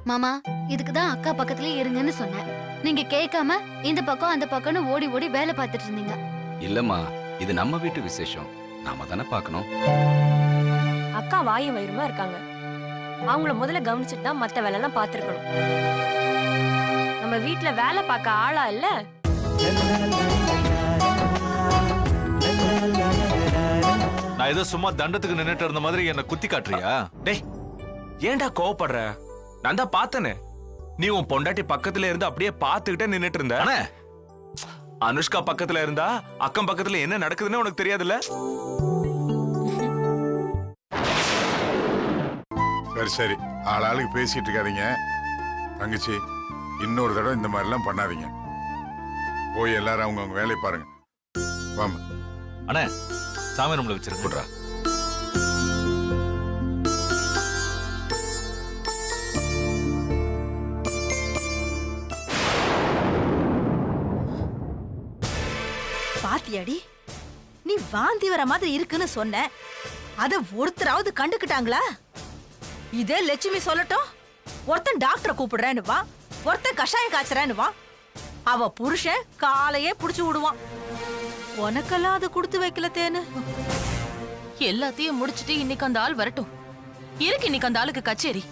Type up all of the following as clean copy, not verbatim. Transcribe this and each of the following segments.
மாமா, இதுக்குதான் அக்கா பக்கத்துலயே இருங்கன்னு சொன்னேன். நீங்க கேட்காம இந்த பக்கம் அந்த பக்கம்னு ஓடி ஓடி வேலை பார்த்துட்டு இருந்தீங்க. இல்லம்மா, இது நம்ம வீட்டு விசேஷம், நாம தானே பார்க்கணும். அக்கா வாயும் வயிறுமா இருக்காங்க. அவங்கள முதல்ல கவனிச்சுட்டு தான் மத்த வேலை எல்லாம் பார்த்திருக்கணும். நம்ம வீட்டுல வேலை பார்க்க ஆளா இல்ல. நான் ஏதோ சும்மா தண்டத்துக்கு நின்னுட்டு இருந்த மாதிரி என்ன குத்தி காட்டுறியா? டேய், ஏன்டா கோவப்படுற? நான் தான் பார்த்தனே, நீ உன் பொண்டாட்டி பக்கத்துல இருந்து அப்படியே பார்த்துக்கிட்டே நின்னுட்டு இருந்த. அனுஷ்கா பக்கத்துல இருந்தா அக்கம் பக்கத்துல என்ன நடக்குதுன்னு உனக்கு தெரியாதுல்ல? சரி சரி, ஆளாளுக்கு பேசிட்டு இருக்காதீங்க. தங்கச்சி, இன்னொரு தடவை இந்த மாதிரி எல்லாம் பண்ணாதீங்க. போய் எல்லாரும் அவங்க வேலையை பாருங்க. வாமா. அண்ணே, சாமி ரூம்ல வச்சிருக்கா. பாத்தியாடி, நீ வாந்தி வர மாதிரி இருக்குன்னு சொன்ன, அத ஒருத்தராவது கண்டுக்கிட்டாங்களா? இதே லட்சுமி சொல்லட்டும், ஒருத்தன் டாக்டரை கூப்பிடுறேன்னு வா, ஒருத்தன் கஷாயம் காய்ச்சறேன்னு வா, அவ புருஷன் காலையே புடிச்சு விடுவான். உனக்கெல்லாம் அது கொடுத்து வைக்கல தேனு. எல்லாத்தையும் முடிச்சிட்டு இன்னைக்கு அந்த ஆள் வரட்டும். இருக்கு இன்னைக்கு அந்த ஆளுக்கு கச்சேரி.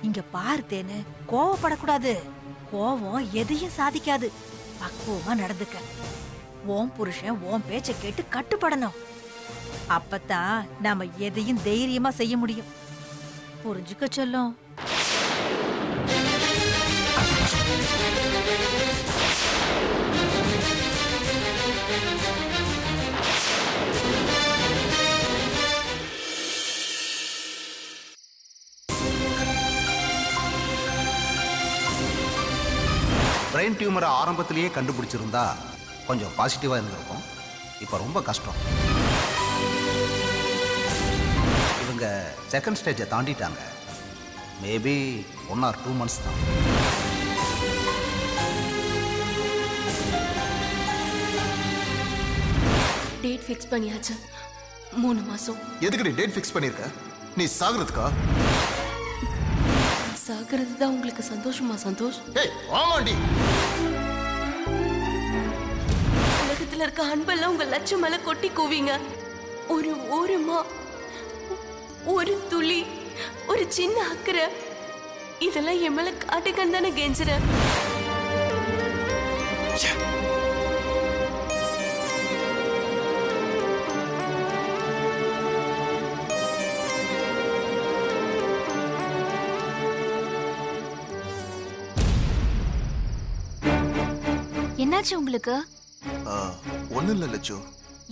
இங்க பாரு தேனு, கோவப்படக்கூடாது. கோவம் எதையும் சாதிக்காது. பக்குவமா நடந்துக்க. ஓம் புருஷன் ஓம் பேச்ச கேட்டு கட்டுப்படணும். அப்பதான் நாம எதையும் தைரியமா செய்ய முடியும். புரிஞ்சுக்க சொல்லும். பிரெயின் டியூமரை ஆரம்பத்திலேயே கண்டுபிடிச்சிருந்தா கொஞ்சம் பாசிட்டிவா இருந்திருக்கும். இப்போ ரொம்ப கஷ்டம். இவங்க செகண்ட் ஸ்டேஜை தாண்டிட்டாங்க. மேபி 1 or 2 months தான். டேட் ஃபிக்ஸ் பண்ணியாச்சு. 3 மாசம். எதுக்கு நீ டேட் ஃபிக்ஸ் பண்ணிருக்க? நீ சாகுறதுக்கா? சாகிறது தான் உங்களுக்கு சந்தோஷமா? சந்தோஷ், ஏய் ஆமாண்டி. உலகத்துல இருக்க அன்பெல்லாம் உங்க லட்சம் மேல கொட்டி கூவிங்க. ஒரு ஓரமா ஒரு துளி, ஒரு சின்ன அக்கறை, இதெல்லாம் என் மேல காட்டுக்கன்னு தானே கெஞ்சுறேன். என்னாச்சு உங்களுக்கு? ஒண்ணும் இல்ல லட்சு.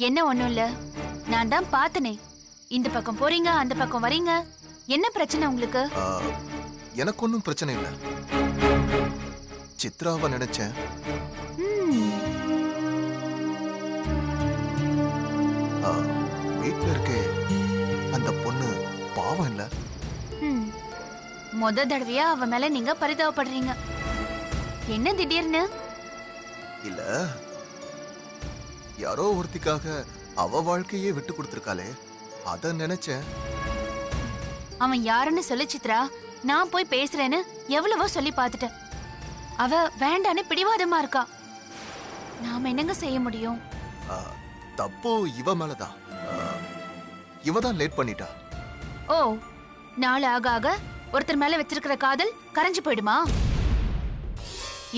என்ன ஒண்ணும் இல்ல? நான் தான் பார்த்தனே, இந்த பக்கம் போறீங்க அந்த பக்கம் வரீங்க. என்ன பிரச்சனை உங்களுக்கு? எனக்கு ஒன்றும் பிரச்சனை இல்லை. சித்ராவை நினைச்சேன். வீட்டுல இருக்கே அந்த பொண்ணு பாவம் இல்ல. முத தடவையா அவ மேல நீங்க பரிதாபப்படுறீங்க. என்ன திடீர்னு? இல்ல, யாரோ ஒருத்திக்காக அவ வாழ்க்கையே விட்டு கொடுத்திருக்காளே, அத நினைச்சேன். அவன் யாருன்னு சொல்லு சித்ரா, நான் போய் பேசுறேன்னு எவ்வளவோ சொல்லி பார்த்துட்டேன். அவ வேண்டான்னு பிடிவாதமா இருக்கா. நாம என்னங்க செய்ய முடியும்? தப்பு இவ மேலதான். இவ தான் லேட் பண்ணிட்டா. ஓ, நாள் ஆக ஆக ஒருத்தர் மேல வச்சிருக்கிற காதல் கரைஞ்சு போயிடுமா?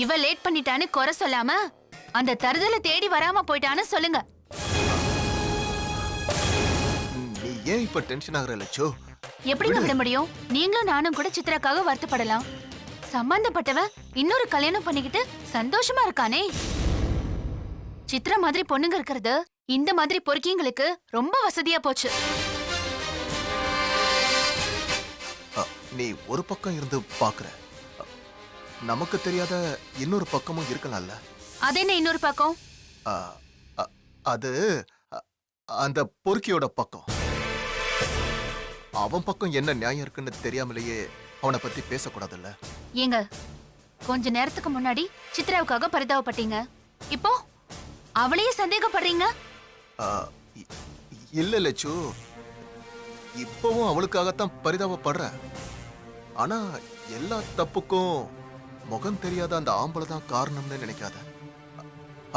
இவ லேட் பண்ணிட்டான்னு குறை சொல்லாம அந்த தருதலை தேடி வராம போயிட்டான்னு சொல்லுங்க. நீ ஏன் இப்ப டென்ஷன் ஆகுற லட்சோ? எப்படிங்க விட முடியும்? நீங்களும் நானும் கூட சித்ராக்காக வருத்தப்படலாம். சம்பந்தப்பட்டவ இன்னொரு கல்யாணம் பண்ணிக்கிட்டு சந்தோஷமா இருக்கானே. சித்ரா மாதிரி பொண்ணுங்க இருக்கிறது இந்த மாதிரி பொறுக்கிங்களுக்கு ரொம்ப வசதியா போச்சு. நீ ஒரு பக்கம் இருந்து பாக்குற, நமக்கு தெரியாத இன்னொரு பக்கமும் இருக்கலாம்ல. அது என்ன இன்னொரு பக்கம்? அது அந்த பொறுக்கியோட பக்கம். அவன் பக்கம் என்ன நியாயம் இருக்குன்னு தெரியாமலேயே அவனை பத்தி பேசக்கூடாதுல்ல. ஏங்க, கொஞ்ச நேரத்துக்கு முன்னாடி சித்ராவுக்காக பரிதாபப்பட்டீங்க. இப்போ அவளையே சந்தேகப்படுறீங்க? ஆ, இ- இல்ல லட்சு, இப்பவும் அவளுக்காகத்தான் பரிதாபப்படுற. ஆனா எல்லா தப்புக்கும் முகம் தெரியாத அந்த ஆம்பளை தான் காரணம்னு நினைக்காத.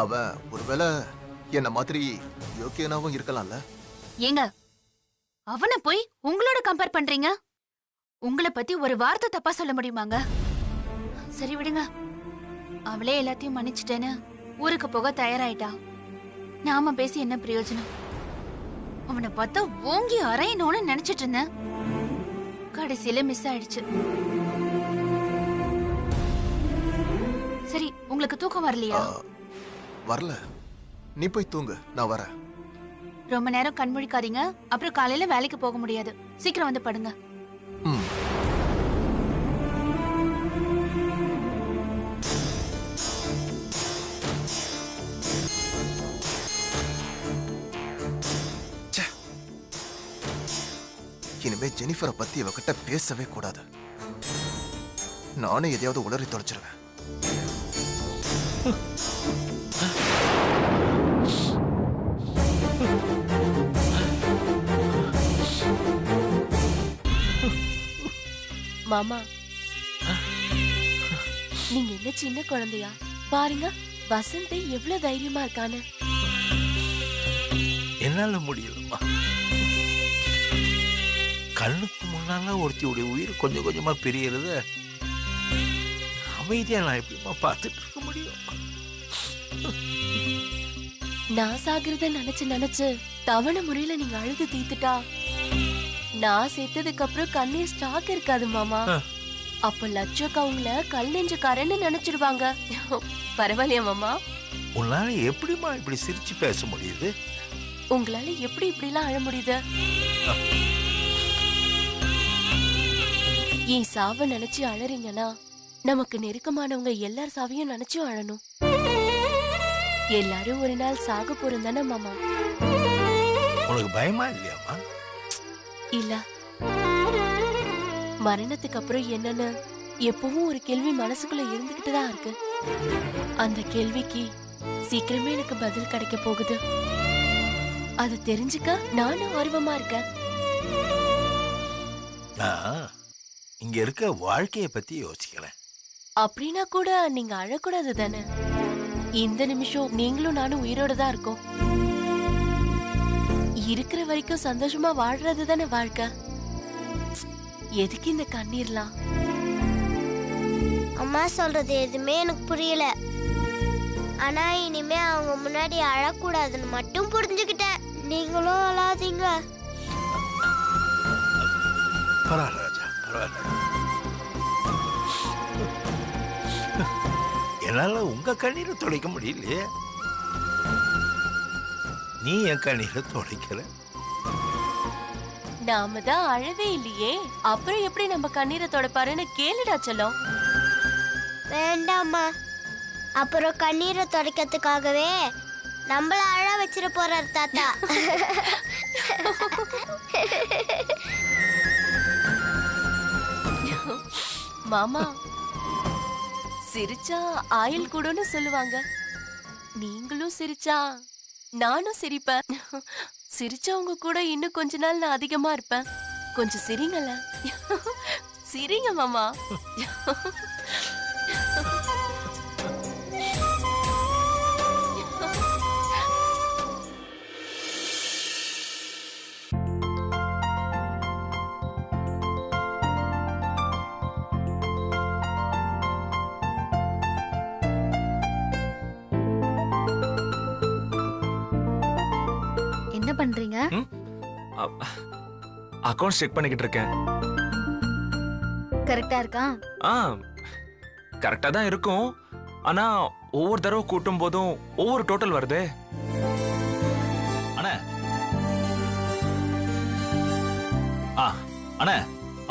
அவ ஒருவேளை என்ன மாதிரி யோக்கியனாவும் இருக்கலாம்ல. ஏங்க, அவனை போய் உங்களோட கம்பேர் பண்றீங்க? உங்களை பத்தி ஒரு வார்த்தை தப்பா சொல்ல முடியுமாங்க? சரி விடுங்க. அவளே எல்லாத்தையும் மன்னிச்சிட்டேன்னு ஊருக்கு போக தயாராயிட்டா. நாம பேசி என்ன பிரயோஜனம்? அவனை பார்த்தா ஓங்கி அரையணும்னு நினைச்சிட்டு இருந்தேன். கடைசியில மிஸ் ஆயிடுச்சு. சரி, உங்களுக்கு தூக்கம் வரலையா? வரல, நீ போய் தூங்கு, நான் வரேன். ரொம்ப நேரம் கண்முழிக்காதீங்க, அப்புறம் காலையில வேலைக்கு போக முடியாது. சீக்கிரம் வந்து படுங்க. ம். ச்சே. இனிமே ஜெனிஃபரை பத்தி இவகிட்ட பேசவே கூடாது. நானே எதையாவது உளறி தொலைச்சிருவேன். மாமா, நீங்க என்ன சின்ன குழந்தையா? பாருங்க வசந்த் எவ்வளவு தைரியமா இருக்கான்னு. என்னால முடியலம்மா. கண்ணுக்கு முன்னால ஒருத்தியுடைய உயிர் கொஞ்சம் கொஞ்சமா பிரியறத அமைதியா நான் எப்படிமா பார்த்துட்டு இருக்க முடியும்? நான் சாகிறத நினைச்சு நினைச்சு தவணை முறையில நீங்க அழுது தீத்துட்டா நான் செத்ததுக்கு அப்புறம் கண்ணீர் ஸ்டாக் இருக்காது மாமா. அப்ப லட்சக்கு அவங்கள கல் நெஞ்சக்காரன்னு நினைச்சிடுவாங்க. பரவாயில்லையா மாமா? உன்னால எப்படிமா இப்படி சிரிச்சு பேச முடியுது? உங்களால எப்படி இப்படி எல்லாம் அழ முடியுது? என் சாவ நினைச்சு அழறீங்கன்னா நமக்கு நெருக்கமானவங்க எல்லார் சாவையும் நினைச்சும் அழணும். எல்லாரும் ஒரு நாள் சாக போறோம் தானே மாமா? உனக்கு பயமா இல்லையாமா? இல்ல, மரணத்துக்கு அப்புறம் என்னன்னு எப்பவும் ஒரு கேள்வி மனசுக்குள்ள இருந்துகிட்டு தான் இருக்கு. அந்த கேள்விக்கு சீக்கிரமே எனக்கு பதில் கிடைக்க போகுது. அது தெரிஞ்சுக்க நானும் ஆர்வமா இருக்கேன். நான் இங்க இருக்க வாழ்க்கைய பத்தி யோசிக்கிறேன். அப்படின்னா கூட நீங்க அழக்கூடாது தானே? இந்த நிமிஷம் நீங்களும் நானும் உயிரோட தான் இருக்கோம். இருக்கிற வரைக்கும் சந்தோஷமா வாழ்றது தானே வாழ்க்கை. எதுக்கு இந்த கண்ணீர்லாம்? அம்மா சொல்றது எதுவுமே எனக்கு புரியல. ஆனா இனிமே அவங்க முன்னாடி அழக்கூடாதுன்னு மட்டும் புரிஞ்சுக்கிட்டேன். நீங்களும் அழாதீங்க. பரவாயில்ல ராஜா, பரவாயில்ல. என்னால உங்க கண்ணீரை துடைக்க முடியலையே. நீ என் கண்ணீரை துடைக்கல. நாம தான் அழவே இல்லையே, அப்புறம் எப்படி நம்ம கண்ணீரை தொடப்பாருன்னு கேளுடா செல்லம். வேண்டாம்மா, அப்புறம் கண்ணீரை துடைக்கிறதுக்காகவே நம்மள அழ வச்சிட போறாரு தாத்தா. மாமா, சிரிச்சா ஆயுள் கூடன்னு சொல்லுவாங்க. நீங்களும் சிரிச்சா நானும் சிரிப்பேன். சிரிச்சவங்க கூட இன்னும் கொஞ்ச நாள் நான் அதிகமா இருப்பேன். கொஞ்சம் சிரிங்கல. சிரிங்க மாமா. என்ன பண்றீங்க? அக்கவுண்ட் செக் பண்ணிக்கிட்டு இருக்கேன். கரெக்டா இருக்கா? கரெக்டா தான் இருக்கும். ஆனா ஒவ்வொரு தடவை கூட்டும் போதும் ஒவ்வொரு டோட்டல் வருது. அண்ணே அண்ணே,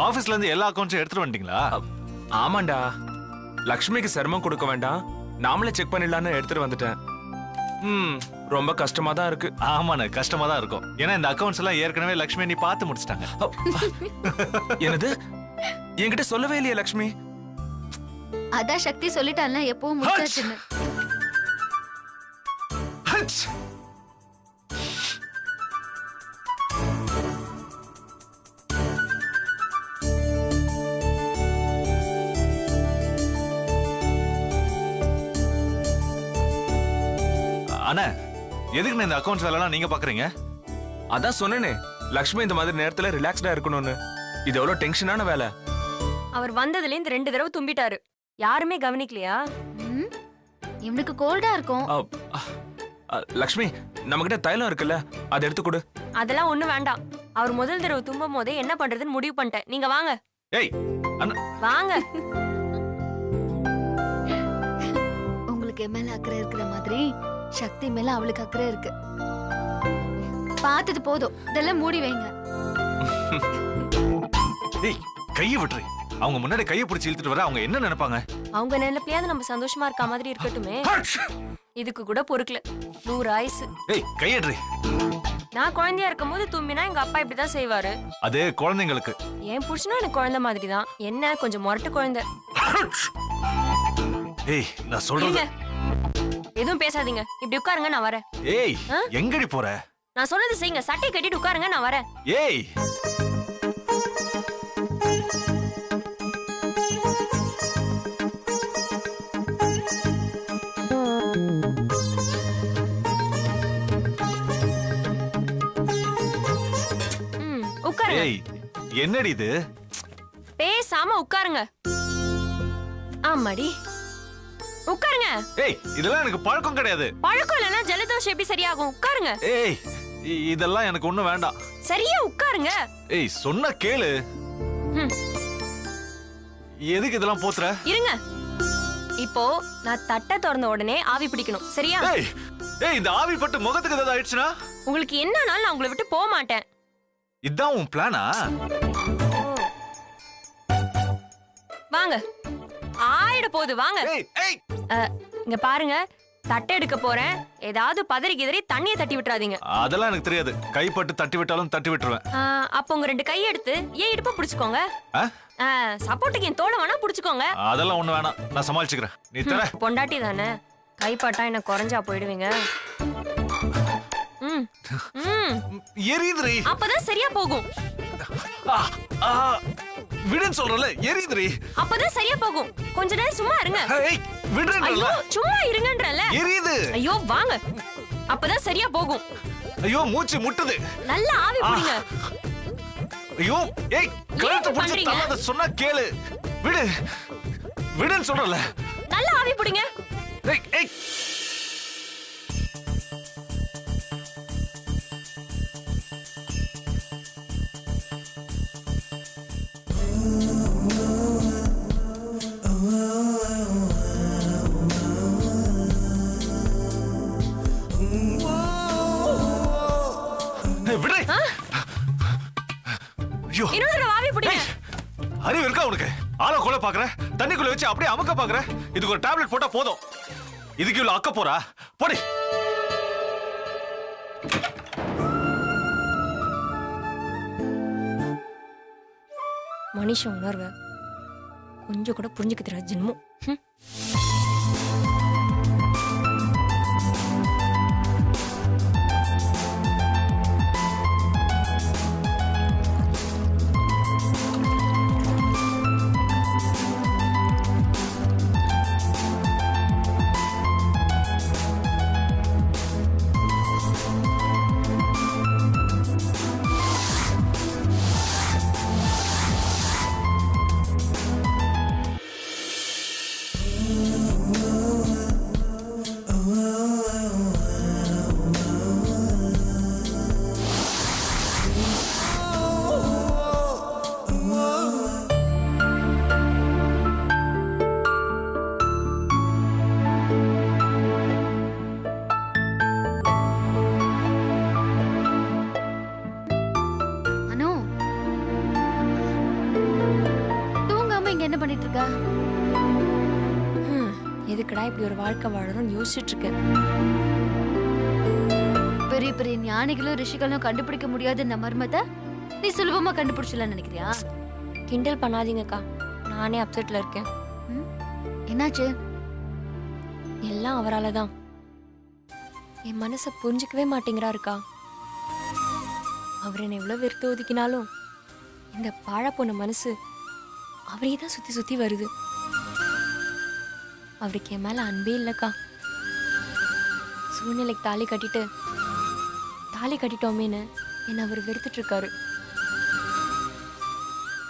ஆபீஸ்ல இருந்து எல்லா அக்கவுண்ட்ஸும் எடுத்துட்டு வந்துட்டீங்களா? ஆமாண்டா, லக்ஷ்மிக்கு சிரமம் கொடுக்க வேண்டாம், நாமளே செக் பண்ணிடலான்னு எடுத்துட்டு வந்துட்டேன். ரொம்ப கஷ்டமா தான் இருக்கு. ஆமாண்ணே, கஷ்டமா தான் இருக்கும். ஏன்னா இந்த அக்கவுண்ட்ஸ் எல்லாம் ஏற்கனவே லக்ஷ்மி நீ பார்த்து முடிச்சிட்டாங்க. என்னது? என்கிட்ட சொல்லவே இல்லையா லக்ஷ்மி? அதான் சக்தி சொல்லிட்டான்ல எப்பவும் முடிச்சாச்சுன்னு. அண்ணா, எதுக்கு இந்த அக்கவுண்ட்ஸ் வேலைலாம் நீங்க பாக்குறீங்க? அதான் சொன்னேனே, லக்ஷ்மி இந்த மாதிரி நேரத்துல ரிலாக்ஸ்டா இருக்கணும்னு. இது எவ்வளவு டென்ஷனான வேலை. அவர் வந்ததுல இருந்து 2 தடவை தும்பிட்டாரு. யாருமே கவனிக்கலையா? இவனுக்கு கோல்டா இருக்கும். லக்ஷ்மி, நம்ம கிட்ட தைலம் இருக்குல்ல, அதை எடுத்து கொடு. அதெல்லாம் ஒண்ணு வேண்டாம். அவர் முதல் தடவை தும்பும் போதே என்ன பண்றதுன்னு முடிவு பண்ணிட்டேன். நீங்க வாங்க. ஏய் வாங்க. உங்களுக்கு என் மேல அக்கறை இருக்கிற மாதிரி சக்தி மேல அவளுக்கு அக்கறை இருக்கு. பார்த்தது போதும், இதெல்லாம் மூடி வைங்க. ஏய், கையை விட்டுரு. அவங்க முன்னாடி கையை பிடிச்சி இழுத்துட்டு வர அவங்க என்ன நினைப்பாங்க? அவங்க நினைப்பியாவது நம்ம சந்தோஷமா இருக்க மாதிரி இருக்கட்டுமே. இதுக்கு கூட பொறுக்கல. 100 ஆயுசு. ஏய், கையேட்ரி. நான் குழந்தையா இருக்கும் போது தும்பினா எங்க அப்பா இப்படிதான் செய்வாரு. அது குழந்தைங்களுக்கு. என் புருஷனும் எனக்கு குழந்தை மாதிரி தான். என்ன கொஞ்சம் முரட்டு குழந்தை. ஏய், நான் சொல்றேன். எதுவும் பேசாதீங்க. இப்படி உட்காருங்க, நான் வரேன். ஏய், எங்கடி போற? நான் சொன்னது செய்யுங்க. சட்டை கட்டிட்டு உட்காருங்க, நான் வரேன். ஏய், உட்காருங்க. ஏய், என்னடி இது? பேசாம உட்காருங்க. ஆமாடி, உட்காருங்க. ஏய், இதெல்லாம் எனக்கு பழக்கம் கிடையாது. பழக்கம் இல்லைன்னா ஜலதோஷம் எப்படி சரியாகும்? உட்காருங்க. ஏய், இதெல்லாம் எனக்கு ஒண்ணும் வேண்டாம். சரியா உட்காருங்க. ஏய், சொன்ன கேளு. எதுக்கு இதெல்லாம் போத்துற? இருங்க. இப்போ நான் தட்டை திறந்த உடனே ஆவி பிடிக்கணும், சரியா? ஏய், ஏய், இந்த ஆவி பட்டு முகத்துக்கு ஏதாவது ஆயிடுச்சுனா? உங்களுக்கு என்னனாலும் நான் உங்களை விட்டு போக மாட்டேன். இதான் உன் பிளானா? வாங்க. ஆயிட போகுது, வாங்க. இங்க பாருங்க, தட்டை எடுக்க போறேன். ஏதாவது பதறி கிதறி தண்ணியை தட்டி விட்டுறாதீங்க. அதெல்லாம் எனக்கு தெரியாது. கைப்பட்டு தட்டி விட்டாலும் தட்டி விட்டுருவேன். அப்ப உங்க 2 கையை எடுத்து ஏன் இடுப்ப பிடிச்சுக்கோங்க. சப்போர்ட்டுக்கு என் தோலை வேணா பிடிச்சுக்கோங்க. அதெல்லாம் ஒண்ணு வேணாம், நான் சமாளிச்சுக்கிறேன். நீ தர. பொண்டாட்டி தானே, கைப்பட்டா என்ன குறைஞ்சா போயிடுவீங்க. எரியுதுரி. அப்பதான் சரியா போகும். விடுன்னு சொல்றல, எரியுதுரி. அப்பதான் சரியா போகும். கொஞ்ச நேரம் சும்மா இருங்க. விடுறேன்ல. சும்மா இருங்கன்றல. எரியுது. ஐயோ வாங்க. அப்பதான் சரியா போகும். ஐயோ, மூச்சு முட்டுது. நல்லா ஆவி பிடிங்க. ஐயோ, ஏய், கழுத்தை பிடிச்சு தள்ளாத, சொன்னா கேளு. விடு. விடுன்னு சொல்றல. நல்லா ஆவி பிடிங்க. ஏய், ஏய். அறிவு இருக்கா உனக்கு? ஆள கொலை பாக்குற, தண்ணிக்குள்ள வச்சு அப்படியே அமுக்க பாக்குற. இதுக்கு ஒரு டேப்லெட் போட்டா போதும். இதுக்கு இவ்வளவு அக்க போறா? போடி. மனுஷ உணர்வு கொஞ்சம் கூட புரிஞ்சுக்க தெரியாது ஜென்மம். எதுக்குடா இப்படி ஒரு வாழ்க்கை வாழணும்னு யோசிச்சுட்டு இருக்கேன். பெரிய பெரிய ஞானிகளும் ரிஷிகளும் கண்டுபிடிக்க முடியாத இந்த மர்மத்தை நீ சுலபமா கண்டுபிடிச்சலாம்னு நினைக்கிறியா? கிண்டல் பண்ணாதீங்கக்கா, நானே அப்செட்ல இருக்கேன். என்னாச்சு? எல்லாம் அவரால தான். என் மனசை புரிஞ்சுக்கவே மாட்டேங்கிறாருக்கா. அவர் என்னை எவ்வளவு வெறுத்து ஒதுக்கினாலும் இந்த பாழா போன மனசு அவரே தான் சுத்தி சுத்தி வருது. அவருக்கு என் மேல அன்பே இல்லக்கா. சூழ்நிலைக்கு தாலி கட்டிட்டோமேன்னு என்ன அவர் வெறுத்துட்டு இருக்காரு.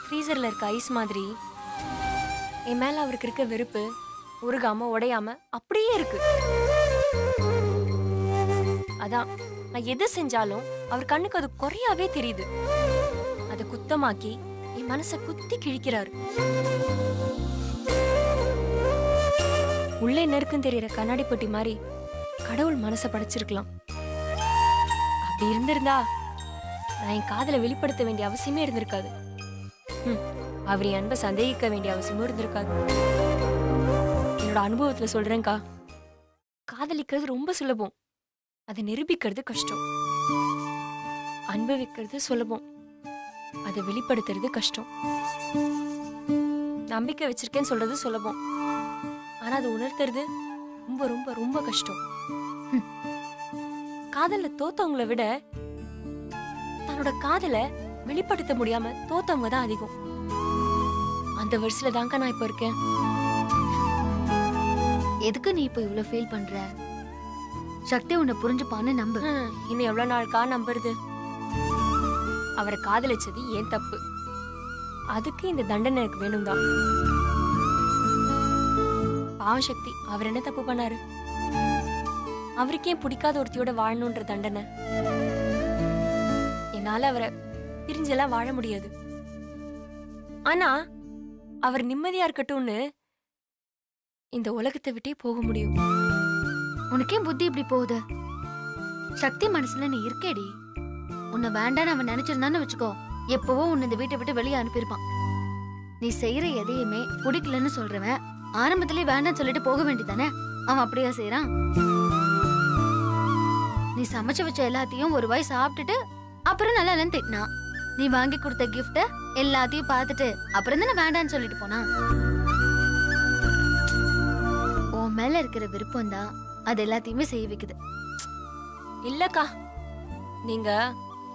ஃப்ரீசர்ல இருக்க ஐஸ் மாதிரி என் மேல அவருக்கு இருக்க வெறுப்பு உருகாம உடையாம அப்படியே இருக்கு. அதான் நான் எது செஞ்சாலும் அவர் கண்ணுக்கு அது குறையாவே தெரியுது. அதை குத்தமாக்கி என் மனசை குத்தி கிழிக்கிறாரு. உள்ளே நெருக்கும் தெரியற கண்ணாடி பொட்டி மாதிரி கடவுள் மனசை படைச்சிருக்கலாம். அப்படி இருந்திருந்தா நான் என் காதலை வெளிப்படுத்த வேண்டிய அவசியமே இருந்திருக்காது. அவர் என் அன்பை சந்தேகிக்க வேண்டிய அவசியமும் இருந்திருக்காது. என்னோட அனுபவத்துல சொல்றேன்க்கா, காதலிக்கிறது ரொம்ப சுலபம், அதை நிரூபிக்கிறது கஷ்டம். அனுபவிக்கிறது சுலபம், அதை வெளிப்படுத்துறது கஷ்டம். நம்பிக்கை வச்சிருக்கேன்னு சொல்றது சுலபம், ஆனா அதை உணர்த்துறது ரொம்ப ரொம்ப ரொம்ப கஷ்டம். காதல்ல தோத்தவங்களை விட தன்னோட காதலை வெளிப்படுத்த முடியாம தோத்தவங்க தான் அதிகம். அந்த வருஷத்துல தாங்க நான் இப்ப இருக்கேன். எதுக்கு நீ இப்ப இவ்வளவு ஃபீல் பண்ற? சக்தி உன்னை புரிஞ்சுப்பான்னு நம்பு. இன்னும் எவ்வளவு நாளுக்கா நம்புறது? அவரை காதலிச்சது ஏன் தப்பு, அதுக்கு இந்த தண்டனை எனக்கு வேணும் தான். பாவம் சக்தி, அவர் என்ன தப்பு பண்ணாரு? அவருக்கே பிடிக்காத ஒருத்தியோட வாழணுன்ற தண்டனை. என்னால அவரை பிரிஞ்செல்லாம் வாழ முடியாது. ஆனா அவர் நிம்மதியா இருக்கட்டும்னு இந்த உலகத்தை விட்டே போக முடியும். உனக்கே புத்தி இப்படி போகுது? சக்தி மனசுல நீ இருக்கேடி. உன்னை வேண்டான்னு அவன் நினைச்சிருந்தான்னு வச்சுக்கோ, எப்பவோ உன்னை இந்த வீட்டை விட்டு வெளியே அனுப்பியிருப்பான். நீ செய்யற எதையுமே பிடிக்கலன்னு சொல்றவன் ஆரம்பத்திலே வேண்டான்னு சொல்லிட்டு போக வேண்டியதானே? அவன் அப்படியா செய்யறான்? நீ சமைச்சு வச்ச எல்லாத்தையும் ஒரு வாய் சாப்பிட்டுட்டு அப்புறம் நல்லா இல்லைன்னு திட்டினா, நீ வாங்கி கொடுத்த கிஃப்ட எல்லாத்தையும் பார்த்துட்டு அப்புறம் தானே வேண்டான்னு சொல்லிட்டு போனா. உன் மேல இருக்கிற விருப்பம் தான் அது எல்லாத்தையுமே செய்ய வைக்குது. இல்லக்கா, நீங்க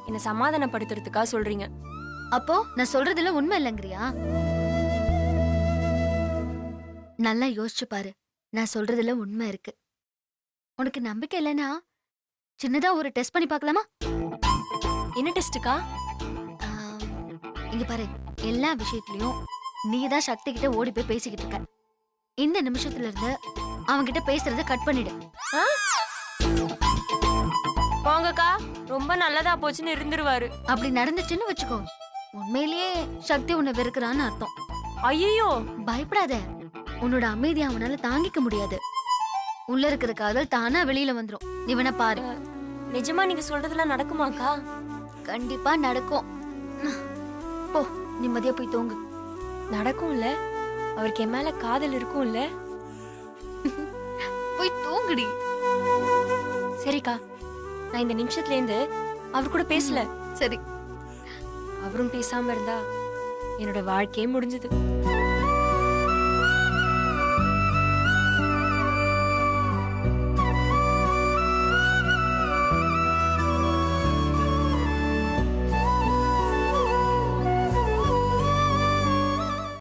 என்ன சமாதானப்படுத்துறதுக்கா சொல்றீங்க? அப்போ நான் சொல்றதுல உண்மை இல்லைங்கிறியா? நல்லா யோசிச்சு பாரு, நான் சொல்றதுல உண்மை இருக்கு. உனக்கு நம்பிக்கை இல்லைன்னா சின்னதா ஒரு டெஸ்ட் பண்ணி பார்க்கலாமா? என்ன டெஸ்டுக்கா? இங்க பாரு, எல்லா விஷயத்திலயும் நீதான் சக்தி கிட்ட ஓடி போய் பேசிக்கிட்டு இருக்க. இந்த நிமிஷத்துல இருந்து அவன்கிட்ட பேசுறத கட் பண்ணிடு. போங்கக்கா, ரொம்ப நல்லதா போச்சுன்னு இருந்துருவாரு. அப்படி நடந்துச்சுன்னு வச்சுக்கோ, உண்மையிலேயே சக்தி உன்னை வெறுக்கிறான்னு அர்த்தம். ஐயோ, பயப்படாத. உன்னோட அமைதி அவனால தாங்கிக்க முடியாது. உள்ள இருக்கிற காதல் தானா வெளியில வந்துரும். நீ வேணா பாரு. நிஜமா நீங்க சொல்றதெல்லாம் நடக்குமாக்கா? கண்டிப்பா நடக்கும். போ, நிம்மதியா போய் தூங்கு. நடக்கும்ல? அவருக்கு என் மேல காதல் இருக்கும்ல? போய் தூங்குடி. சரிக்கா, நான் இந்த நிமிஷத்துல இருந்து அவர் கூட பேசல. சரி. அவரும் பேசாம இருந்தா என்னோட வாழ்க்கையே முடிஞ்சது.